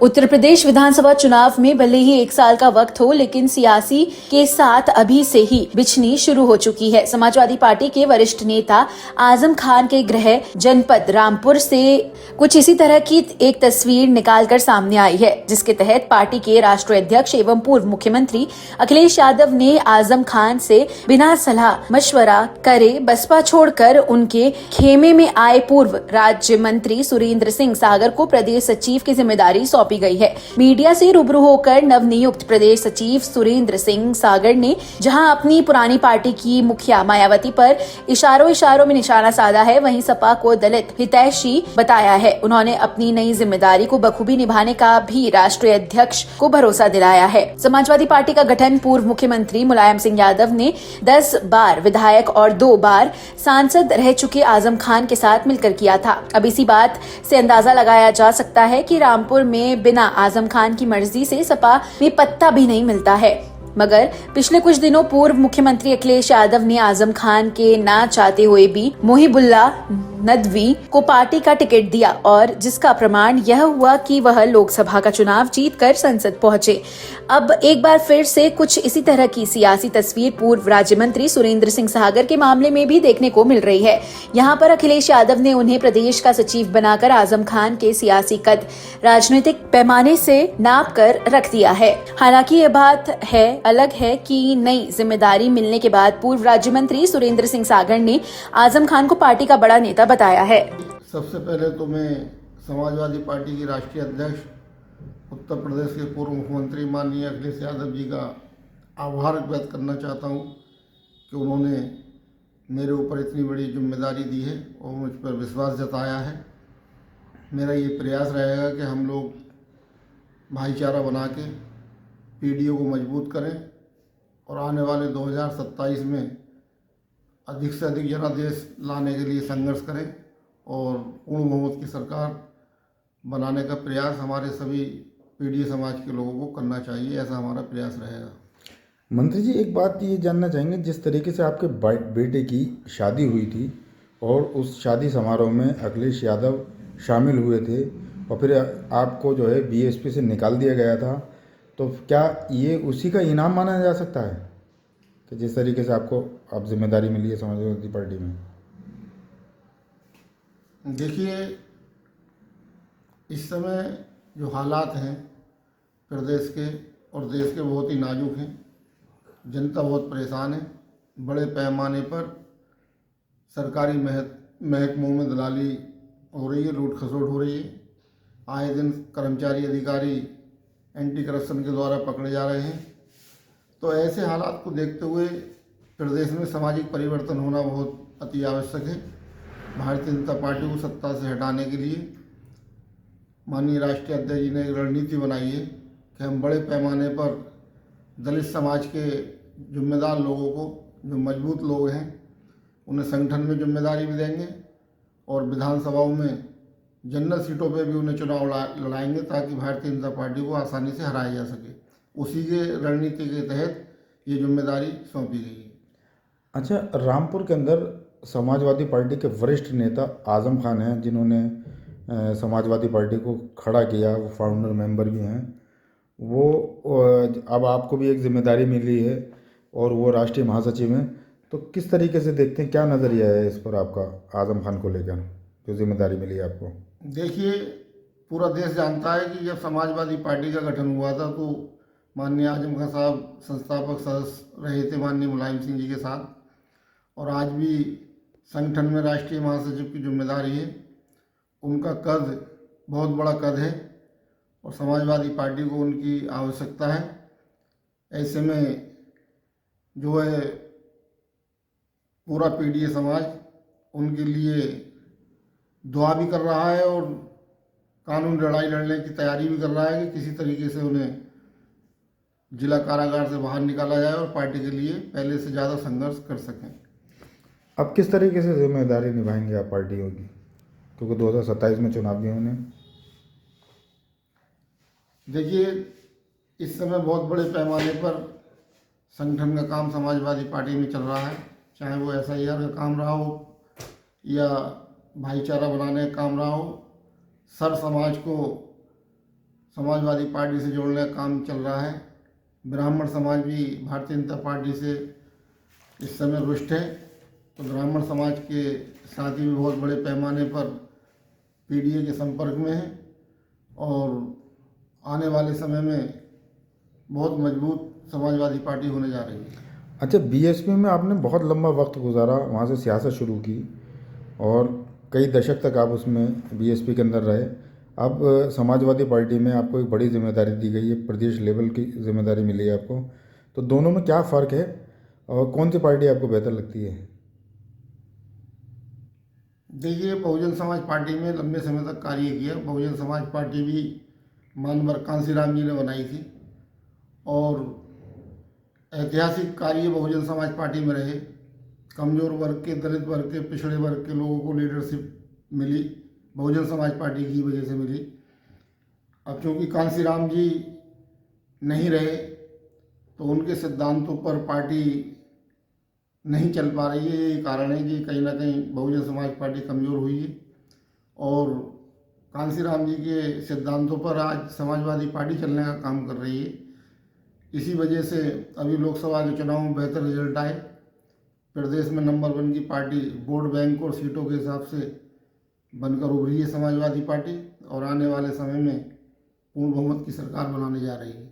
उत्तर प्रदेश विधानसभा चुनाव में भले ही 1 साल का वक्त हो, लेकिन सियासी के साथ अभी से ही बिछनी शुरू हो चुकी है। समाजवादी पार्टी के वरिष्ठ नेता आजम खान के गृह जनपद रामपुर से कुछ इसी तरह की एक तस्वीर निकालकर सामने आई है, जिसके तहत पार्टी के राष्ट्रीय अध्यक्ष एवं पूर्व मुख्यमंत्री अखिलेश यादव ने आजम खान से बिना सलाह मशवरा करे बसपा छोड़कर उनके खेमे में आए पूर्व राज्य मंत्री सुरेंद्र सिंह सागर को प्रदेश सचिव की जिम्मेदारी सौंपी गई है। मीडिया से रूबरू होकर नवनियुक्त प्रदेश सचिव सुरेंद्र सिंह सागर ने जहां अपनी पुरानी पार्टी की मुखिया मायावती पर इशारों में निशाना साधा है, वहीं सपा को दलित हितैषी बताया है। उन्होंने अपनी नई जिम्मेदारी को बखूबी निभाने का भी राष्ट्रीय अध्यक्ष को भरोसा दिलाया है। समाजवादी पार्टी का गठन पूर्व मुख्यमंत्री मुलायम सिंह यादव ने 10 बार विधायक और 2 बार सांसद रह चुके आजम खान के साथ मिलकर किया था। अब इसी बात से अंदाजा लगाया जा सकता है कि रामपुर में बिना आजम खान की मर्जी से सपा में पत्ता भी नहीं मिलता है। मगर पिछले कुछ दिनों पूर्व मुख्यमंत्री अखिलेश यादव ने आजम खान के ना चाहते हुए भी मोहिबुल्ला नदवी को पार्टी का टिकट दिया और जिसका प्रमाण यह हुआ कि वह लोकसभा का चुनाव जीतकर संसद पहुंचे। अब एक बार फिर से कुछ इसी तरह की सियासी तस्वीर पूर्व राज्य मंत्री सुरेंद्र सिंह सागर के मामले में भी देखने को मिल रही है। यहाँ पर अखिलेश यादव ने उन्हें प्रदेश का सचिव बनाकर आजम खान के सियासी कद राजनीतिक पैमाने से नाप कर रख दिया है। हालांकि ये बात अलग है कि नई जिम्मेदारी मिलने के बाद पूर्व राज्य मंत्री सुरेंद्र सिंह सागर ने आजम खान को पार्टी का बड़ा नेता बताया है। सबसे पहले तो मैं समाजवादी पार्टी की राष्ट्रीय अध्यक्ष उत्तर प्रदेश के पूर्व मुख्यमंत्री माननीय अखिलेश यादव जी का आभार व्यक्त करना चाहता हूं कि उन्होंने मेरे ऊपर इतनी बड़ी जिम्मेदारी दी है और मुझ पर विश्वास जताया है। मेरा ये प्रयास रहेगा कि हम लोग भाईचारा बना के पीडीओ को मजबूत करें और आने वाले 2027 में अधिक से अधिक जनादेश लाने के लिए संघर्ष करें और पूर्ण बहुमत की सरकार बनाने का प्रयास हमारे सभी पीडीए समाज के लोगों को करना चाहिए। ऐसा हमारा प्रयास रहेगा। मंत्री जी, एक बात ये जानना चाहेंगे, जिस तरीके से आपके बेटे की शादी हुई थी और उस शादी समारोह में अखिलेश यादव शामिल हुए थे और फिर आपको जो है बीएसपी से निकाल दिया गया था, तो क्या ये उसी का इनाम माना जा सकता है कि जिस तरीके से आपको अब जिम्मेदारी मिली है समाजवादी पार्टी में? देखिए, इस समय जो हालात हैं प्रदेश के और देश के बहुत ही नाजुक हैं। जनता बहुत परेशान है। बड़े पैमाने पर सरकारी महकमों में दलाली हो रही है, लूट खसोट हो रही है। आए दिन कर्मचारी अधिकारी एंटी करप्शन के द्वारा पकड़े जा रहे हैं। तो ऐसे हालात को देखते हुए प्रदेश में सामाजिक परिवर्तन होना बहुत अति आवश्यक है। भारतीय जनता पार्टी को सत्ता से हटाने के लिए माननीय राष्ट्रीय अध्यक्ष जी ने एक रणनीति बनाई है कि हम बड़े पैमाने पर दलित समाज के जिम्मेदार लोगों को, जो मजबूत लोग हैं, उन्हें संगठन में जिम्मेदारी भी देंगे और विधानसभाओं में जनरल सीटों पे भी उन्हें चुनाव लड़ाएंगे ताकि भारतीय जनता पार्टी को आसानी से हराया जा सके। उसी के रणनीति के तहत ये जिम्मेदारी सौंपी गई है। अच्छा, रामपुर के अंदर समाजवादी पार्टी के वरिष्ठ नेता आजम खान हैं, जिन्होंने समाजवादी पार्टी को खड़ा किया, वो फाउंडर मेंबर भी हैं। वो अब आपको भी एक जिम्मेदारी मिली है और वो राष्ट्रीय महासचिव हैं, तो किस तरीके से देखते हैं, क्या नज़रिया है इस पर आपका आजम खान को लेकर जो जिम्मेदारी मिली है आपको? देखिए, पूरा देश जानता है कि जब समाजवादी पार्टी का गठन हुआ था तो माननीय आजम खान साहब संस्थापक सदस्य रहे थे माननीय मुलायम सिंह जी के साथ, और आज भी संगठन में राष्ट्रीय महासचिव की जिम्मेदारी है। उनका कद बहुत बड़ा कद है और समाजवादी पार्टी को उनकी आवश्यकता है। ऐसे में जो है पूरा पीडीए समाज उनके लिए दुआ भी कर रहा है और कानून लड़ाई लड़ने की तैयारी भी कर रहा है कि किसी तरीके से उन्हें जिला कारागार से बाहर निकाला जाए और पार्टी के लिए पहले से ज़्यादा संघर्ष कर सकें। अब किस तरीके से जिम्मेदारी निभाएंगे आप पार्टियों की, क्योंकि 2027 में चुनाव भी होने? देखिए, इस समय बहुत बड़े पैमाने पर संगठन का काम समाजवादी पार्टी में चल रहा है, चाहे वो SIR का काम रहा हो या भाईचारा बनाने का काम रहा हो। सर समाज को समाजवादी पार्टी से जोड़ने का काम चल रहा है। ब्राह्मण समाज भी भारतीय जनता पार्टी से इस समय रुष्ट है, तो ब्राह्मण समाज के साथी भी बहुत बड़े पैमाने पर पीडीए के संपर्क में है और आने वाले समय में बहुत मजबूत समाजवादी पार्टी होने जा रही है। अच्छा, बीएसपी में आपने बहुत लंबा वक्त गुजारा, वहाँ से सियासत शुरू की और कई दशक तक आप उसमें बीएसपी के अंदर रहे। अब समाजवादी पार्टी में आपको एक बड़ी जिम्मेदारी दी गई है, प्रदेश लेवल की जिम्मेदारी मिली है आपको, तो दोनों में क्या फ़र्क है और कौन सी पार्टी आपको बेहतर लगती है? देखिए, बहुजन समाज पार्टी में लंबे समय तक कार्य किया। बहुजन समाज पार्टी भी मानवर कांसीराम जी ने बनाई थी और ऐतिहासिक कार्य बहुजन समाज पार्टी में रहे। कमज़ोर वर्ग के, दलित वर्ग के, पिछड़े वर्ग के लोगों को लीडरशिप मिली, बहुजन समाज पार्टी की वजह से मिली। अब चूँकि कांसीराम जी नहीं रहे तो उनके सिद्धांतों पर पार्टी नहीं चल पा रही है। यही कारण है कि कहीं ना कहीं बहुजन समाज पार्टी कमज़ोर हुई है और कांसीराम जी के सिद्धांतों पर आज समाजवादी पार्टी चलने का काम कर रही है। इसी वजह से अभी लोकसभा के चुनाव में बेहतर रिजल्ट आए। प्रदेश में नंबर 1 की पार्टी वोट बैंक और सीटों के हिसाब से बनकर उभरी है समाजवादी पार्टी और आने वाले समय में पूर्ण बहुमत की सरकार बनाने जा रही है।